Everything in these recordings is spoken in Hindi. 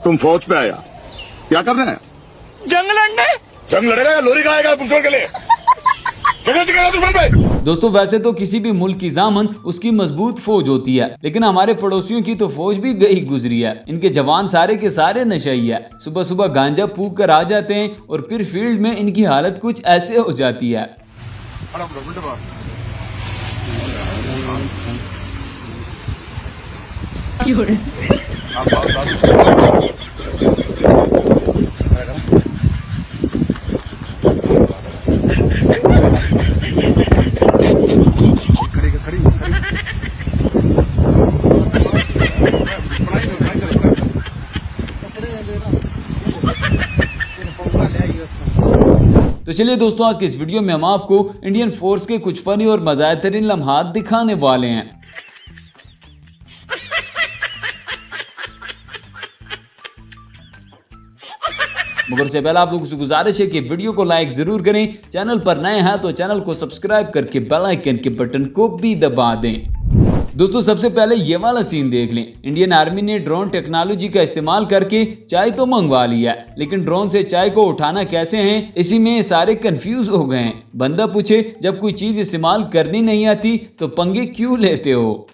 तुम फौज पे आया, क्या करना है? जंग लड़ने। जंग लड़ेगा या लोरी खाएगा दुश्मन के लिए? कैसे टिकेगा दुश्मन पे? दोस्तों वैसे तो किसी भी मुल्क की जामन उसकी मजबूत फौज होती है, लेकिन हमारे पड़ोसियों की तो फौज भी गई गुजरी है। इनके जवान सारे के सारे नशई है, सुबह सुबह गांजा फूक कर आ जाते हैं और फिर फील्ड में इनकी हालत कुछ ऐसे हो जाती है। तो चलिए दोस्तों आज के इस वीडियो में हम आपको इंडियन फोर्स के कुछ फनी और मज़ेदार लम्हात दिखाने वाले हैं। मगर उससे पहले आप लोगों से गुजारिश है कि वीडियो को लाइक जरूर करें, चैनल पर नए हैं तो चैनल को सब्सक्राइब करके बेल आइकन के बटन को भी दबा दें। दोस्तों सबसे पहले ये वाला सीन देख लें। इंडियन आर्मी ने ड्रोन टेक्नोलॉजी का इस्तेमाल करके चाय तो मंगवा लिया, लेकिन ड्रोन से चाय को उठाना कैसे है इसी में सारे कंफ्यूज हो गए हैं। बंदा पूछे जब कोई चीज इस्तेमाल करनी नहीं आती तो पंगे क्यों लेते हो?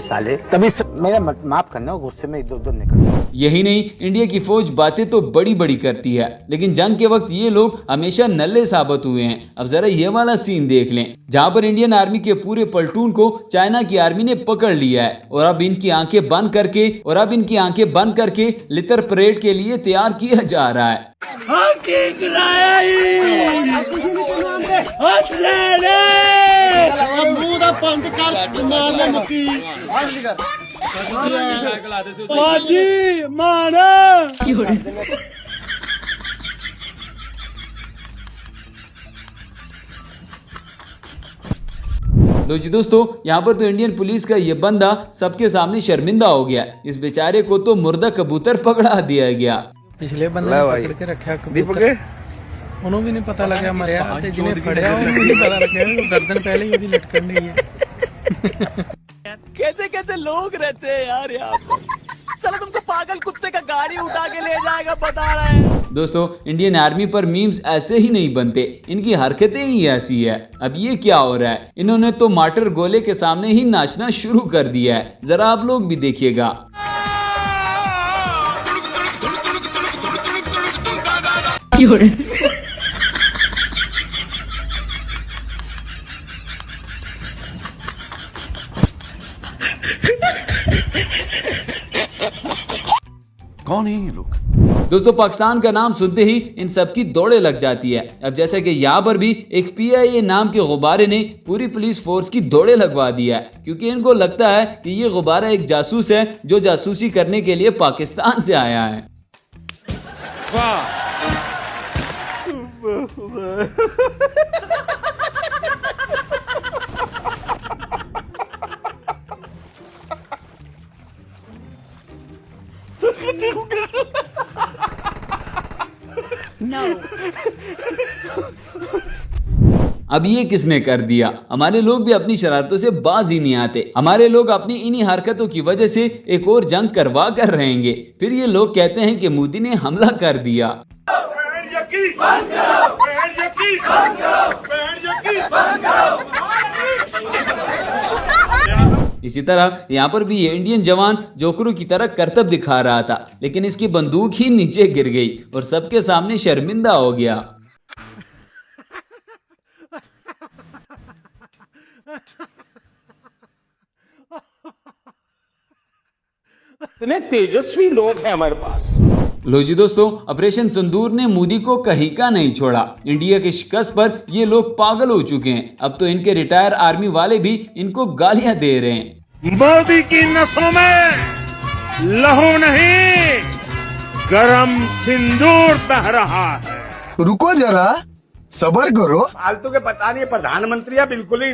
साले तभी मेरा माफ करना, गुस्से में इधर उधर निकल। यही नहीं, इंडिया की फौज बातें तो बड़ी बड़ी करती है, लेकिन जंग के वक्त ये लोग हमेशा नल्ले साबित हुए हैं। अब जरा ये वाला सीन देख लें, जहां पर इंडियन आर्मी के पूरे प्लाटून को चाइना की आर्मी ने पकड़ लिया है और अब इनकी आंखें बंद करके लितर परेड के लिए तैयार किया जा रहा है। लो जी दोस्तों, यहाँ पर तो इंडियन पुलिस का ये बंदा सबके सामने शर्मिंदा हो गया। इस बेचारे को तो मुर्दा कबूतर पकड़ा दिया गया। पिछले बंदे ने पकड़ के रखा कबूतर, उन्होंने भी नहीं पता लगा मरिया, जिन्हें फड़िया उन्हें नहीं पता लगा, गर्दन पहले ही लटकन रही है। कैसे कैसे लोग रहते हैं यार यहाँ पे। चलो तुमको पागल कुत्ते का गाड़ी उठा के ले जाएगा बता रहे हैं। दोस्तों इंडियन आर्मी पर मीम्स ऐसे ही नहीं बनते, इनकी हरकतें ही ऐसी है। अब ये क्या हो रहा है, इन्होंने तो माटर गोले के सामने ही नाचना शुरू कर दिया है। जरा आप लोग भी देखिएगा। कौन है ये लोग? दोस्तों पाकिस्तान का नाम सुनते ही इन सबकी दौड़े लग जाती है। अब जैसा कि यहाँ पर भी एक PIA नाम के गुब्बारे ने पूरी पुलिस फोर्स की दौड़े लगवा दिया है, क्योंकि इनको लगता है कि ये गुब्बारा एक जासूस है जो जासूसी करने के लिए पाकिस्तान से आया है। अब ये किसने कर दिया? हमारे लोग भी अपनी शरारतों से बाज ही नहीं आते। हमारे लोग अपनी इन्हीं हरकतों की वजह से एक और जंग करवा कर रहेंगे, फिर ये लोग कहते हैं कि मोदी ने हमला कर दिया। इसी तरह यहाँ पर भी ये इंडियन जवान जोकरों की तरह करतब दिखा रहा था, लेकिन इसकी बंदूक ही नीचे गिर गई और सबके सामने शर्मिंदा हो गया। इतने तेजस्वी लोग हैं हमारे पास। लो जी दोस्तों, ऑपरेशन सिंदूर ने मोदी को कहीं का नहीं छोड़ा। इंडिया की शिकस्त पर ये लोग पागल हो चुके हैं। अब तो इनके रिटायर आर्मी वाले भी इनको गालियां दे रहे हैं। मोदी की नसों में लहू नहीं, गरम सिंदूर बह रहा है। रुको जरा, सबर करो। फालतू के पता नहीं, प्रधानमंत्री है, बिल्कुल ही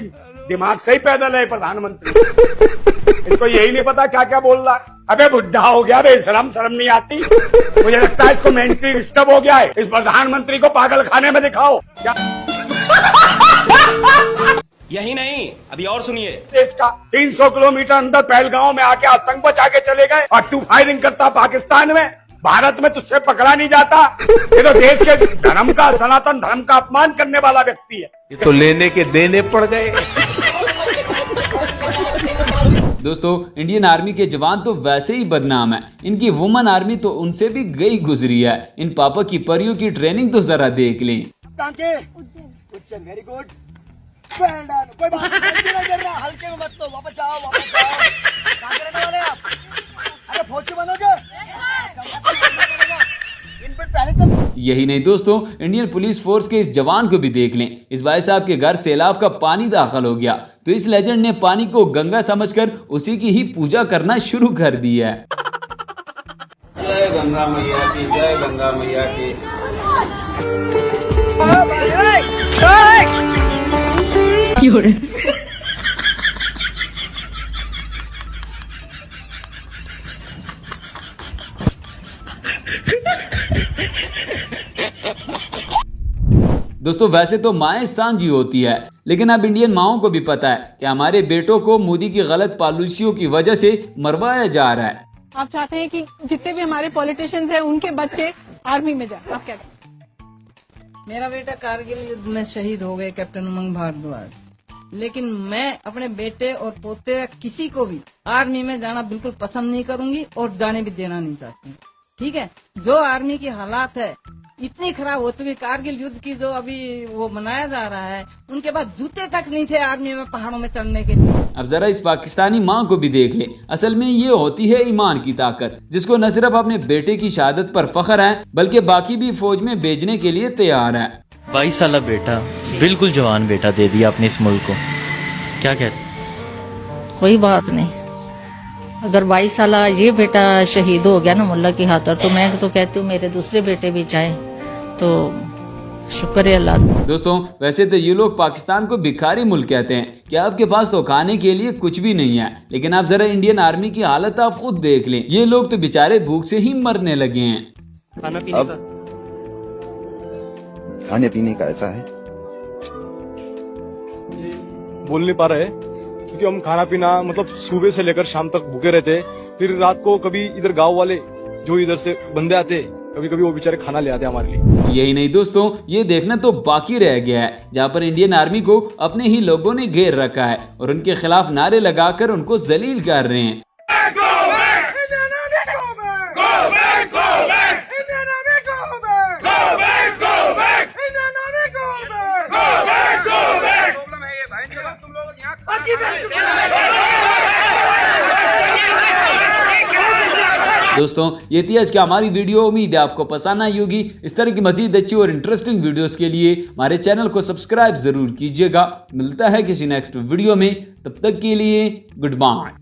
दिमाग से ही पैदल है प्रधानमंत्री। इसको यही नहीं पता क्या क्या बोल रहा है। अबे बुढ़ा हो गया, बे शर्म नहीं आती। मुझे लगता है इसको मेंटली डिस्टर्ब हो गया है। इस प्रधानमंत्री को पागल खाने में दिखाओ क्या। यही नहीं, अभी और सुनिए। इसका 300 किलोमीटर अंदर पहलगांव में आके आतंक बचा के चले गए और तू फायरिंग करता पाकिस्तान में। भारत में तुझसे पकड़ा नहीं जाता। ये तो देश के धर्म का, सनातन धर्म का अपमान करने वाला व्यक्ति है। तो लेने के देने पड़ गए। दोस्तों, इंडियन आर्मी के जवान तो वैसे ही बदनाम है, इनकी वुमन आर्मी तो उनसे भी गई गुजरी है। इन पापा की परियों की ट्रेनिंग तो जरा देख लें। Very good. कोई बात नहीं, गिर रहा, हल्के में मत लो, वापस जाओ वापस जाओ। कहाँ के रहने वाले आप? अरे फौजी बनोगे? इन पर पहले से। यही नहीं दोस्तों, इंडियन पुलिस फोर्स के इस जवान को भी देख लें। इस भाई साहब के घर सैलाब का पानी दाखिल हो गया तो इस लेजेंड ने पानी को गंगा समझकर उसी की ही पूजा करना शुरू कर दी है। जय गंगा मैया की, जय गंगा मैया की। दोस्तों, वैसे तो माएँ सांझी होती है, लेकिन अब इंडियन माओं को भी पता है कि हमारे बेटों को मोदी की गलत पॉलिसियों की वजह से मरवाया जा रहा है। आप चाहते हैं कि जितने भी हमारे पॉलिटिशियंस हैं उनके बच्चे आर्मी में जाए, आप क्या करें? मेरा बेटा कारगिल युद्ध में शहीद हो गए, कैप्टन उमंग भारद्वाज। लेकिन मैं अपने बेटे और पोते किसी को भी आर्मी में जाना बिल्कुल पसंद नहीं करूंगी और जाने भी देना नहीं चाहती। ठीक है, जो आर्मी की हालात है इतनी खराब हो चुकी, कारगिल युद्ध की जो अभी वो मनाया जा रहा है, उनके पास जूते तक नहीं थे आर्मी में पहाड़ों में चढ़ने के लिए। अब जरा इस पाकिस्तानी माँ को भी देख ले। असल में ये होती है ईमान की ताकत, जिसको न सिर्फ अपने बेटे की शहादत पर फख्र है बल्कि बाकी भी फौज में भेजने के लिए तैयार है। 22 साल बेटा, बिल्कुल जवान बेटा दे दिया अपने इस मुल्क को। क्या कहते? कोई बात नहीं, अगर 22 साल ये बेटा शहीद हो गया ना मुल्ला की खातर, तो मैं तो कहती हूँ मेरे दूसरे बेटे भी जाएं, तो शुक्र है अल्लाह। दोस्तों, वैसे तो ये लोग पाकिस्तान को भिखारी मुल्क कहते हैं कि आपके पास तो खाने के लिए कुछ भी नहीं है, लेकिन आप जरा इंडियन आर्मी की हालत आप खुद देख लें। ये लोग तो बेचारे भूख से ही मरने लगे हैं। खाना पीने का, खाने पीने का ऐसा है, बोल नहीं पा रहे क्योंकि हम खाना पीना मतलब सुबह से लेकर शाम तक भूखे रहते। फिर रात को कभी इधर गांव वाले जो इधर से बंदे आते, कभी कभी वो बेचारे खाना ले आते हमारे लिए। यही नहीं दोस्तों, ये देखना तो बाकी रह गया है जहाँ पर इंडियन आर्मी को अपने ही लोगों ने घेर रखा है और उनके खिलाफ नारे लगाकर उनको जलील कर रहे हैं। दोस्तों, ये थी आज की हमारी वीडियो। उम्मीद है आपको पसंद आई होगी। इस तरह की मजीद अच्छी और इंटरेस्टिंग वीडियोस के लिए हमारे चैनल को सब्सक्राइब जरूर कीजिएगा। मिलता है किसी नेक्स्ट वीडियो में, तब तक के लिए गुड बाय।